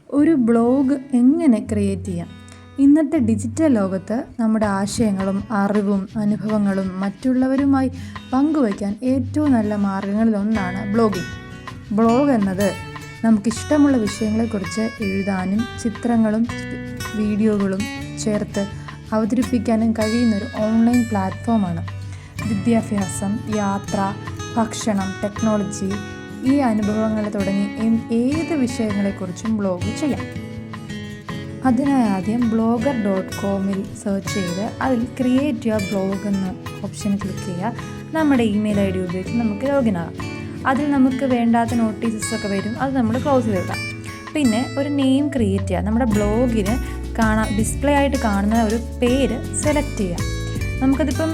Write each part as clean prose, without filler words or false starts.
ഒരു ബ്ലോഗ് എങ്ങനെ ക്രിയേറ്റ് ചെയ്യാം? ഇന്നത്തെ ഡിജിറ്റൽ ലോകത്ത് നമ്മുടെ ആശയങ്ങളും അറിവും അനുഭവങ്ങളും മറ്റുള്ളവരുമായി പങ്കുവയ്ക്കാൻ ഏറ്റവും നല്ല മാർഗങ്ങളിലൊന്നാണ് ബ്ലോഗിങ്. ബ്ലോഗ് എന്നത് നമുക്കിഷ്ടമുള്ള വിഷയങ്ങളെക്കുറിച്ച് എഴുതാനും ചിത്രങ്ങളും വീഡിയോകളും ചേർത്ത് അവതരിപ്പിക്കാനും കഴിയുന്നൊരു ഓൺലൈൻ പ്ലാറ്റ്ഫോമാണ്. വിദ്യാഭ്യാസം, യാത്ര, ഭക്ഷണം, ടെക്നോളജി, ഈ അനുഭവങ്ങൾ തുടങ്ങി ഏത് വിഷയങ്ങളെക്കുറിച്ചും ബ്ലോഗ് ചെയ്യാം. അതിനായി ആദ്യം blogger.com സെർച്ച് ചെയ്ത് അതിൽ ക്രിയേറ്റ് യുവർ ബ്ലോഗ് എന്ന ഓപ്ഷൻ ക്ലിക്ക് ചെയ്യുക. നമ്മുടെ ഇമെയിൽ ID ഉപയോഗിച്ച് നമുക്ക് ലോഗിൻ ആകാം. അതിൽ നമുക്ക് വേണ്ടാത്ത നോട്ടീസസ് ഒക്കെ വരും, അത് നമ്മൾ ക്ലോസ് ചെയ്തിടാം. പിന്നെ ഒരു നെയിം ക്രിയേറ്റ് ചെയ്യുക. നമ്മുടെ ബ്ലോഗിന് ഡിസ്പ്ലേ ആയിട്ട് കാണുന്ന ഒരു പേര് സെലക്ട് ചെയ്യുക. നമുക്കതിപ്പം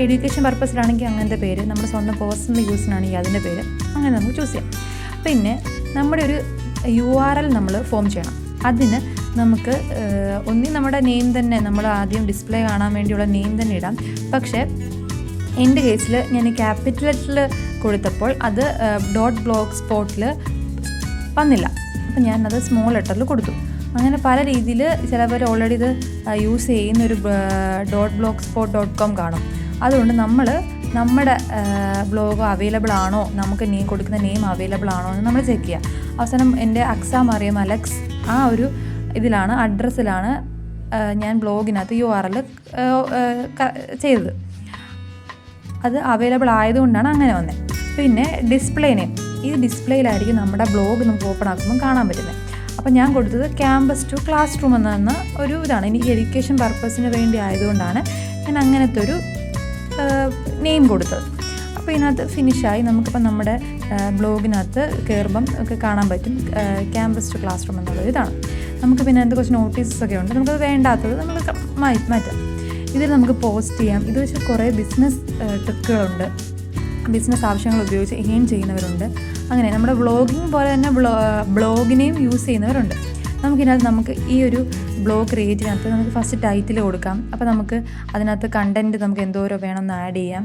എഡ്യൂക്കേഷൻ പർപ്പസിലാണെങ്കിൽ അങ്ങനത്തെ പേര്, നമ്മുടെ സ്വന്തം പേഴ്സണൽ യൂസിനാണെങ്കിൽ അതിൻ്റെ പേര്, അങ്ങനെ നമുക്ക് ചൂസ് ചെയ്യാം. പിന്നെ നമ്മുടെ ഒരു URL നമ്മൾ ഫോം ചെയ്യണം. അതിന് നമുക്ക് ഒന്നി നമ്മുടെ നെയിം തന്നെ, നമ്മൾ ആദ്യം ഡിസ്പ്ലേ കാണാൻ വേണ്ടിയുള്ള നെയിം തന്നെ ഇടാം. പക്ഷേ എൻ്റെ കേസിൽ ഞാൻ ക്യാപിറ്റൽ ലെറ്ററിൽ കൊടുത്തപ്പോൾ അത് .blogspot വന്നില്ല. അപ്പം ഞാനത് സ്മോൾ ലെറ്ററിൽ കൊടുത്തു. അങ്ങനെ പല രീതിയിൽ ചിലവർ ഓൾറെഡി ഇത് യൂസ് ചെയ്യുന്നൊരു .blogspot.com കാണും. അതുകൊണ്ട് നമ്മൾ നമ്മുടെ ബ്ലോഗ് അവൈലബിൾ ആണോ, നമുക്ക് നെയിം കൊടുക്കുന്ന നെയിം അവൈലബിൾ ആണോ എന്ന് നമ്മൾ ചെക്ക് ചെയ്യുക. അവസാനം എൻ്റെ അക്സ മറിയം അലക്സ് ആ ഒരു ഇതിലാണ്, അഡ്രസ്സിലാണ് ഞാൻ ബ്ലോഗിനകത്ത് URL ചെയ്തത്. അത് അവൈലബിൾ ആയതുകൊണ്ടാണ് അങ്ങനെ വന്നത്. പിന്നെ ഡിസ്പ്ലേ നെയിം, ഈ ഡിസ്പ്ലേയിലായിരിക്കും നമ്മുടെ ബ്ലോഗ് നമുക്ക് ഓപ്പൺ ആക്കുമ്പോൾ കാണാൻ പറ്റുന്നത്. അപ്പോൾ ഞാൻ കൊടുത്തത് ക്യാമ്പസ് ടു ക്ലാസ് റൂം എന്ന ഒരു ഇതാണ്. എനിക്ക് എഡ്യൂക്കേഷൻ പർപ്പസിന് വേണ്ടി ആയതുകൊണ്ടാണ് ഞാൻ അങ്ങനത്തെ ഒരു നെയിം കൊടുത്തത്. അപ്പോൾ ഇതിനകത്ത് ഫിനിഷായി. നമുക്കിപ്പോൾ നമ്മുടെ ബ്ലോഗിനകത്ത് കയറുമ്പം ഒക്കെ കാണാൻ പറ്റും ക്യാമ്പസ് ടു ക്ലാസ് റൂം എന്നുള്ളത് ഇതാണ്. നമുക്ക് പിന്നെ അതിൻ്റെ കുറച്ച് നോട്ടീസസ് ഒക്കെ ഉണ്ട്, നമുക്കത് വേണ്ടാത്തത് നമ്മൾ മാറ്റാം. ഇതിൽ നമുക്ക് പോസ്റ്റ് ചെയ്യാം. ഇത് വെച്ച് കുറേ ബിസിനസ് ട്രിക്കുകളുണ്ട്. ബിസിനസ് ആവശ്യങ്ങൾ ഉപയോഗിച്ച് ഏൺ ചെയ്യുന്നവരുണ്ട്. അങ്ങനെ നമ്മുടെ വ്ളോഗിങ് പോലെ തന്നെ ബ്ലോഗിനെയും യൂസ് ചെയ്യുന്നവരുണ്ട്. നമുക്ക് ഈ ഒരു ബ്ലോഗ് ക്രിയേറ്റിനകത്ത് നമുക്ക് ഫസ്റ്റ് ടൈറ്റിൽ കൊടുക്കാം. അപ്പോൾ നമുക്ക് അതിനകത്ത് കണ്ടൻറ്റ് നമുക്ക് എന്തോരം വേണമെന്ന് ആഡ് ചെയ്യാം.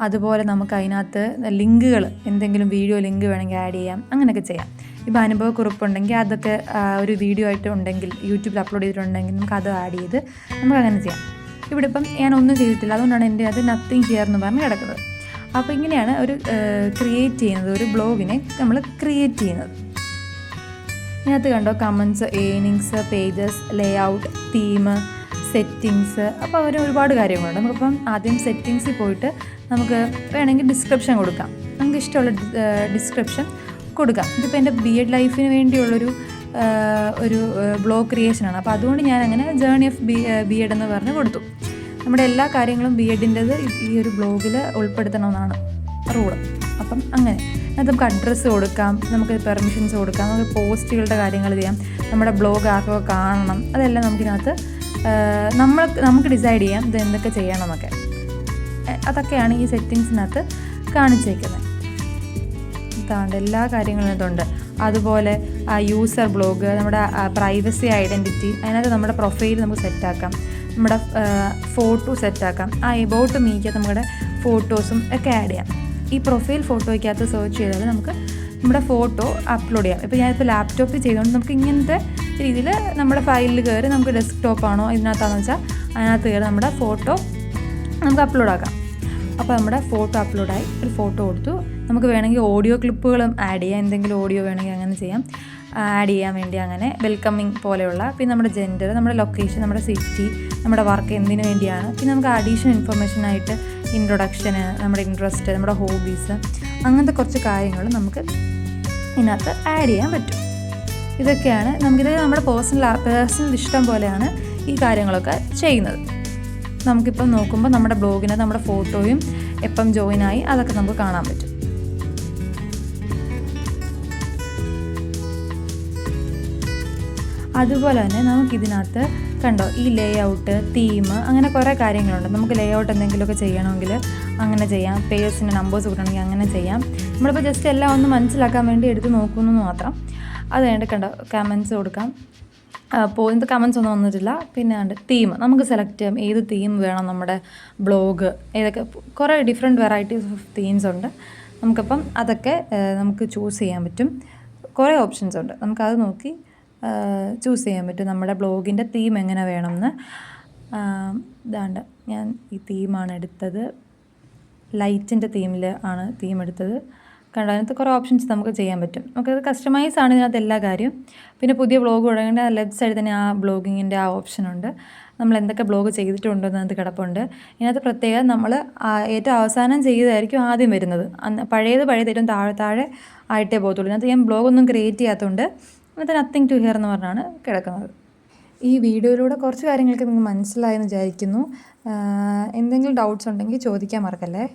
അതുപോലെ നമുക്ക് അതിനകത്ത് ലിങ്കുകൾ, എന്തെങ്കിലും വീഡിയോ ലിങ്ക് വേണമെങ്കിൽ ആഡ് ചെയ്യാം. അങ്ങനെയൊക്കെ ചെയ്യാം. ഇപ്പോൾ അനുഭവക്കുറിപ്പുണ്ടെങ്കിൽ അതൊക്കെ ഒരു വീഡിയോ ആയിട്ട് ഉണ്ടെങ്കിൽ യൂട്യൂബിൽ അപ്ലോഡ് ചെയ്തിട്ടുണ്ടെങ്കിൽ നമുക്കത് ആഡ് ചെയ്ത് നമുക്കങ്ങനെ ചെയ്യാം. ഇവിടെ ഇപ്പം ഞാനൊന്നും ചെയ്തിട്ടില്ല, അതുകൊണ്ടാണ് എൻ്റെ അത് നത്തിങ് ഹിയർ എന്ന് പറഞ്ഞ് കിടക്കുന്നത്. അപ്പോൾ ഇങ്ങനെയാണ് ഒരു ക്രിയേറ്റ് ചെയ്യുന്നത്, ഒരു ബ്ലോഗിനെ നമ്മൾ ക്രിയേറ്റ് ചെയ്യുന്നത്. ഇതിനകത്ത് കണ്ടോ comments, earnings, pages, layout, theme, settings. അപ്പോൾ അവർ ഒരുപാട് കാര്യങ്ങളുണ്ട്. നമുക്കിപ്പം ആദ്യം സെറ്റിങ്സിൽ പോയിട്ട് നമുക്ക് വേണമെങ്കിൽ ഡിസ്ക്രിപ്ഷൻ കൊടുക്കാം. നമുക്ക് ഇഷ്ടമുള്ള ഡിസ്ക്രിപ്ഷൻ കൊടുക്കാം. ഇതിപ്പോൾ എൻ്റെ BEd ലൈഫിന് വേണ്ടിയുള്ളൊരു ബ്ലോഗ് ക്രിയേഷനാണ്. അപ്പോൾ അതുകൊണ്ട് ഞാൻ അങ്ങനെ ജേർണി ഓഫ് BEd എന്ന് പറഞ്ഞ് കൊടുത്തു. നമ്മുടെ എല്ലാ കാര്യങ്ങളും BEdൻ്റെത് ഈ ഒരു ബ്ലോഗിൽ ഉൾപ്പെടുത്തണമെന്നാണ് റൂള്. അപ്പം അങ്ങനെ നമുക്ക് അഡ്രസ്സ് കൊടുക്കാം, നമുക്ക് പെർമിഷൻസ് കൊടുക്കാം, നമുക്ക് പോസ്റ്റുകളുടെ കാര്യങ്ങൾ ചെയ്യാം, നമ്മുടെ ബ്ലോഗ് ആർക്കൊക്കെ കാണണം, അതെല്ലാം നമുക്കിനകത്ത് നമുക്ക് ഡിസൈഡ് ചെയ്യാം ഇത് എന്തൊക്കെ ചെയ്യണമെന്നൊക്കെ. അതൊക്കെയാണ് ഈ സെറ്റിങ്സിനകത്ത് കാണിച്ചേക്കുന്നത്. ഇതാണ്ട് എല്ലാ കാര്യങ്ങളും ഇതുണ്ട്. അതുപോലെ യൂസർ ബ്ലോഗ്, നമ്മുടെ പ്രൈവസി ഐഡൻറ്റിറ്റി, അതിനകത്ത് നമ്മുടെ പ്രൊഫൈൽ നമുക്ക് സെറ്റാക്കാം, നമ്മുടെ ഫോട്ടോ സെറ്റാക്കാം. എബൌട്ട് മീക്കകത്ത് നമ്മുടെ ഫോട്ടോസും ഒക്കെ ആഡ് ചെയ്യാം. ഈ പ്രൊഫൈൽ ഫോട്ടോയ്ക്കകത്ത് സെർച്ച് ചെയ്താൽ നമുക്ക് നമ്മുടെ ഫോട്ടോ അപ്ലോഡ് ചെയ്യാം. ഇപ്പോൾ ഞാനിപ്പോൾ ലാപ്ടോപ്പിൽ ചെയ്തുകൊണ്ട് നമുക്ക് ഇങ്ങനത്തെ രീതിയിൽ നമ്മുടെ ഫയലിൽ കയറി നമുക്ക് ഡെസ്ക്ടോപ്പാണോ ഇതിനകത്താണെന്ന് വെച്ചാൽ അതിനകത്ത് കയറി നമ്മുടെ ഫോട്ടോ നമുക്ക് അപ്ലോഡ് ആക്കാം. അപ്പോൾ നമ്മുടെ ഫോട്ടോ അപ്ലോഡായി, ഒരു ഫോട്ടോ കൊടുത്തു. നമുക്ക് വേണമെങ്കിൽ ഓഡിയോ ക്ലിപ്പുകളും ആഡ് ചെയ്യാം, എന്തെങ്കിലും ഓഡിയോ വേണമെങ്കിൽ അങ്ങനെ ചെയ്യാം. ആഡ് ചെയ്യാൻ വേണ്ടി അങ്ങനെ വെൽക്കമിങ് പോലെയുള്ള, പിന്നെ നമ്മുടെ ജെൻഡർ, നമ്മുടെ ലൊക്കേഷൻ, നമ്മുടെ സിറ്റി, നമ്മുടെ വർക്ക് എന്തിനു വേണ്ടിയാണ്, പിന്നെ നമുക്ക് അഡീഷണൽ ഇൻഫർമേഷനായിട്ട് ഇൻട്രൊഡക്ഷന്, നമ്മുടെ ഇൻട്രസ്റ്റ്, നമ്മുടെ ഹോബീസ്, അങ്ങനത്തെ കുറച്ച് കാര്യങ്ങൾ നമുക്ക് ഇതിനകത്ത് ആഡ് ചെയ്യാൻ പറ്റും. ഇതൊക്കെയാണ് നമുക്കിത് നമ്മുടെ പേഴ്സണൽ ഇഷ്ടം പോലെയാണ് ഈ കാര്യങ്ങളൊക്കെ ചെയ്യുന്നത്. നമുക്കിപ്പം നോക്കുമ്പോൾ നമ്മുടെ ബ്ലോഗിന് നമ്മുടെ ഫോട്ടോയും എപ്പം ജോയിനായി അതൊക്കെ നമുക്ക് കാണാൻ പറ്റും. അതുപോലെ തന്നെ നമുക്കിതിനകത്ത് കണ്ടോ ഈ ലേഔട്ട്, തീം, അങ്ങനെ കുറേ കാര്യങ്ങളുണ്ട്. നമുക്ക് ലേഔട്ട് എന്തെങ്കിലുമൊക്കെ ചെയ്യണമെങ്കിൽ അങ്ങനെ ചെയ്യാം, പേജസിൻ്റെ നമ്പേഴ്സ് കൂട്ടണമെങ്കിൽ അങ്ങനെ ചെയ്യാം. നമ്മളിപ്പോൾ ജസ്റ്റ് എല്ലാം ഒന്ന് മനസ്സിലാക്കാൻ വേണ്ടി എടുത്ത് നോക്കുന്നു മാത്രം. അത് കഴിഞ്ഞിട്ട് കണ്ടോ കമൻസ് കൊടുക്കാം. ഇത് കമൻസ് ഒന്നും വന്നിട്ടില്ല. പിന്നെ തീം നമുക്ക് സെലക്ട് ചെയ്യാം, ഏത് തീം വേണം നമ്മുടെ ബ്ലോഗ്, ഏതൊക്കെ കുറേ ഡിഫറെൻറ്റ് വെറൈറ്റീസ് ഓഫ് തീംസ് ഉണ്ട്. നമുക്കപ്പം അതൊക്കെ നമുക്ക് ചൂസ് ചെയ്യാൻ പറ്റും. കുറേ ഓപ്ഷൻസ് ഉണ്ട്. നമുക്കത് നോക്കി ചൂസ് ചെയ്യാൻ പറ്റും നമ്മുടെ ബ്ലോഗിൻ്റെ തീം എങ്ങനെ വേണമെന്ന്. ഇതാണ്ട് ഞാൻ ഈ തീമാണ് എടുത്തത്. ലൈറ്റിൻ്റെ തീമിൽ ആണ് തീം എടുത്തത്. കണ്ടോ, അതിനകത്ത് കുറേ ഓപ്ഷൻസ് നമുക്ക് ചെയ്യാൻ പറ്റും. നമുക്കത് കസ്റ്റമൈസ് ആണ് ഇതിനകത്ത് എല്ലാ കാര്യവും. പിന്നെ പുതിയ ബ്ലോഗ് തുടങ്ങേണ്ട ലെഫ്റ്റ് സൈഡിൽ തന്നെ ആ ബ്ലോഗിങ്ങിൻ്റെ ആ ഓപ്ഷനുണ്ട്. നമ്മൾ എന്തൊക്കെ ബ്ലോഗ് ചെയ്തിട്ടുണ്ടോ എന്നതിനകത്ത് കിടപ്പുണ്ട്. ഇതിനകത്ത് പ്രത്യേകം നമ്മൾ ഏറ്റവും അവസാനം ചെയ്തതായിരിക്കും ആദ്യം വരുന്നത്. പഴയത് ഏറ്റവും താഴെ ആയിട്ടേ പോകത്തുള്ളൂ. ഇതിനകത്ത് ഞാൻ ബ്ലോഗൊന്നും ക്രിയേറ്റ് ചെയ്യാത്തതുകൊണ്ട് ഇതിനകത്ത് നത്തിങ് ടു ഹിയർ എന്ന് പറഞ്ഞാണ് കിടക്കുന്നത്. ഈ വീഡിയോയിലൂടെ കുറച്ച് കാര്യങ്ങൾക്ക് നിങ്ങൾക്ക് മനസ്സിലായെന്ന് വിചാരിക്കുന്നു. എന്തെങ്കിലും ഡൗട്ട്സ് ഉണ്ടെങ്കിൽ ചോദിക്കാൻ മറക്കല്ലേ.